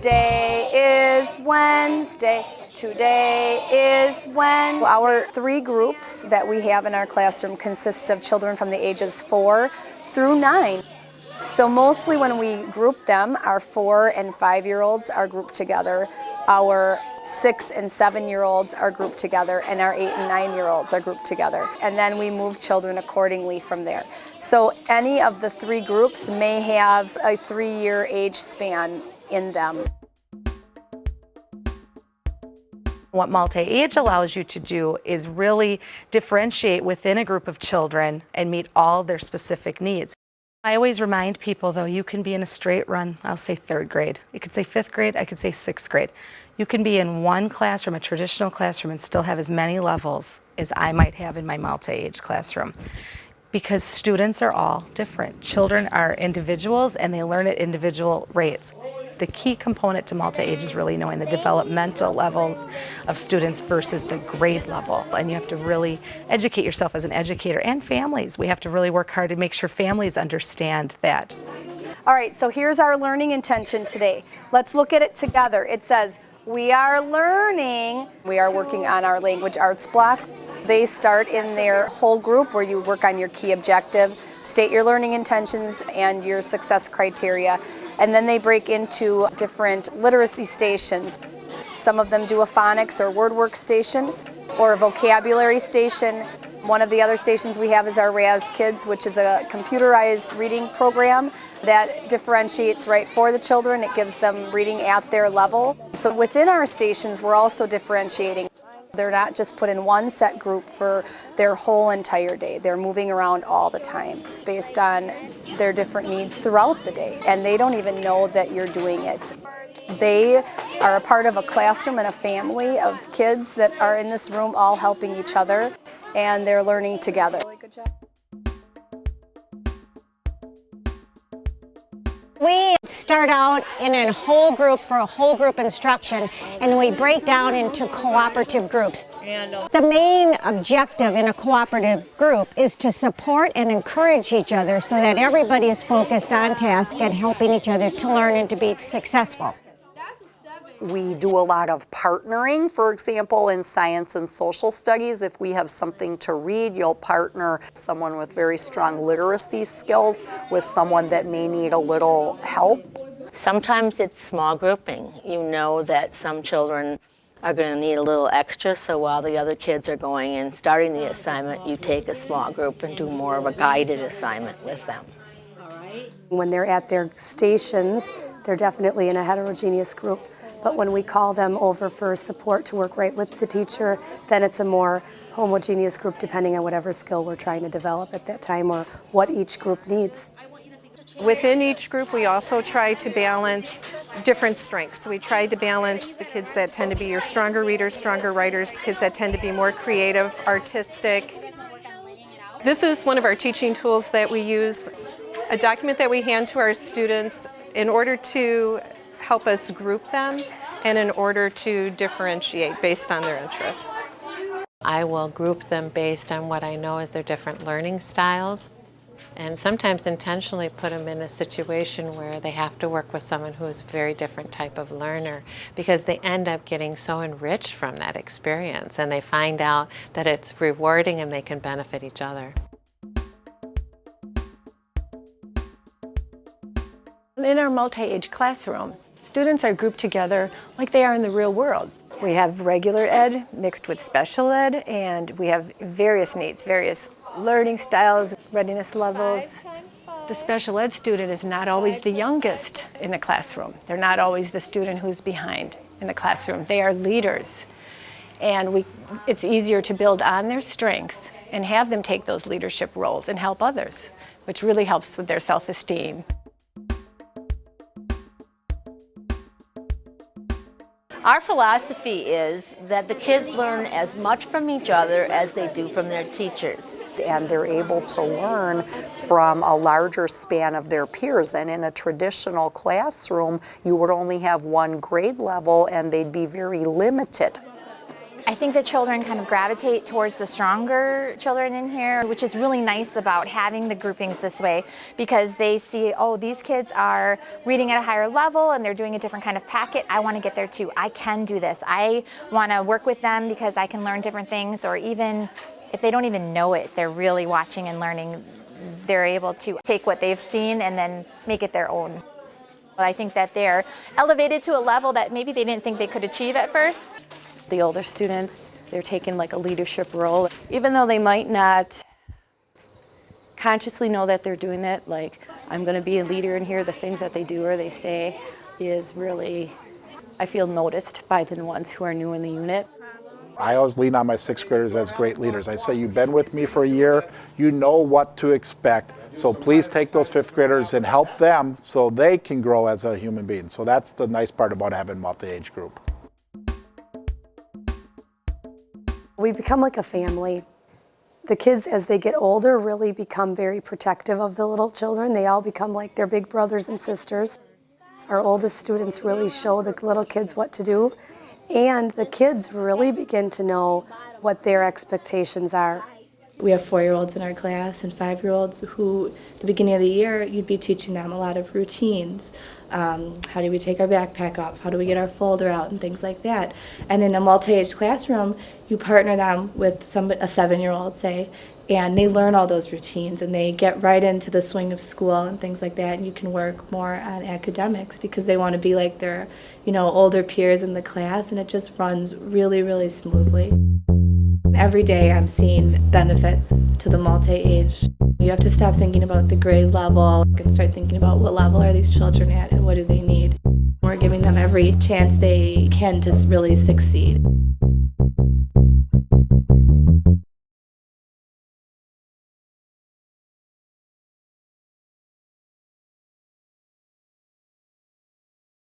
Today is Wednesday. Today is Wednesday. Our 3 groups that we have in our classroom consist of children from the ages 4 through 9. So mostly when we group them, our 4 and 5-year-olds are grouped together, our 6 and 7-year-olds are grouped together, and our 8 and 9-year-olds are grouped together. And then we move children accordingly from there. So any of the 3 groups may have a 3-year age span in them. What multi-age allows you to do is really differentiate within a group of children and meet all their specific needs. I always remind people, though, you can be in a straight run, I'll say 3rd grade. You could say 5th grade, I could say 6th grade. You can be in one classroom, a traditional classroom, and still have as many levels as I might have in my multi-age classroom. Because students are all different. Children are individuals and they learn at individual rates. The key component to multi-age is really knowing the developmental levels of students versus the grade level. And you have to really educate yourself as an educator, and families. We have to really work hard to make sure families understand that. All right, so here's our learning intention today. Let's look at it together. It says, we are learning. We are working on our language arts block. They start in their whole group where you work on your key objective, state your learning intentions and your success criteria. And then they break into different literacy stations. Some of them do a phonics or word work station or a vocabulary station. One of the other stations we have is our RAS Kids, which is a computerized reading program that differentiates right for the children. It gives them reading at their level. So within our stations, we're also differentiating. They're not just put in one set group for their whole entire day. They're moving around all the time based on their different needs throughout the day. And they don't even know that you're doing it. They are a part of a classroom and a family of kids that are in this room all helping each other, and they're learning together. Good job. We start out in a whole group for a whole group instruction, and we break down into cooperative groups. The main objective in a cooperative group is to support and encourage each other so that everybody is focused on task and helping each other to learn and to be successful. We do a lot of partnering. For example, in science and social studies, if we have something to read, you'll partner someone with very strong literacy skills with someone that may need a little help. Sometimes it's small grouping. You know that some children are going to need a little extra, so while the other kids are going and starting the assignment, you take a small group and do more of a guided assignment with them. When they're at their stations, they're definitely in a heterogeneous group. But when we call them over for support to work right with the teacher, then it's a more homogeneous group depending on whatever skill we're trying to develop at that time or what each group needs. Within each group, we also try to balance different strengths. We try to balance the kids that tend to be your stronger readers, stronger writers, kids that tend to be more creative, artistic. This is one of our teaching tools that we use, a document that we hand to our students in order to help us group them and in order to differentiate based on their interests. I will group them based on what I know is their different learning styles, and sometimes intentionally put them in a situation where they have to work with someone who is a very different type of learner, because they end up getting so enriched from that experience and they find out that it's rewarding and they can benefit each other. In our multi-age classroom, students are grouped together like they are in the real world. We have regular ed mixed with special ed, and we have various needs, various learning styles, readiness levels. The special ed student is not always the youngest in the classroom. They're not always the student who's behind in the classroom. They are leaders, and it's easier to build on their strengths and have them take those leadership roles and help others, which really helps with their self-esteem. Our philosophy is that the kids learn as much from each other as they do from their teachers. And they're able to learn from a larger span of their peers. And in a traditional classroom, you would only have one grade level and they'd be very limited. I think the children kind of gravitate towards the stronger children in here, which is really nice about having the groupings this way, because they see, oh, these kids are reading at a higher level and they're doing a different kind of packet. I want to get there too. I can do this. I want to work with them because I can learn different things, or even if they don't even know it, they're really watching and learning. They're able to take what they've seen and then make it their own. I think that they're elevated to a level that maybe they didn't think they could achieve at first. The older students, they're taking like a leadership role. Even though they might not consciously know that they're doing it, like, I'm going to be a leader in here, the things that they do or they say is really, I feel, noticed by the ones who are new in the unit. I always lean on my 6th graders as great leaders. I say, you've been with me for a year, you know what to expect, so please take those 5th graders and help them so they can grow as a human being. So that's the nice part about having multi-age group. We become like a family. The kids, as they get older, really become very protective of the little children. They all become like their big brothers and sisters. Our oldest students really show the little kids what to do, and the kids really begin to know what their expectations are. We have 4-year-olds in our class and 5-year-olds who, at the beginning of the year, you'd be teaching them a lot of routines. How do we take our backpack off? How do we get our folder out and things like that? And in a multi-age classroom, you partner them with a 7-year-old, say, and they learn all those routines and they get right into the swing of school and things like that, and you can work more on academics because they want to be like their, older peers in the class, and it just runs really, really smoothly. Every day I'm seeing benefits to the multi-age. You have to stop thinking about the grade level and start thinking about what level are these children at and what do they need. We're giving them every chance they can to really succeed.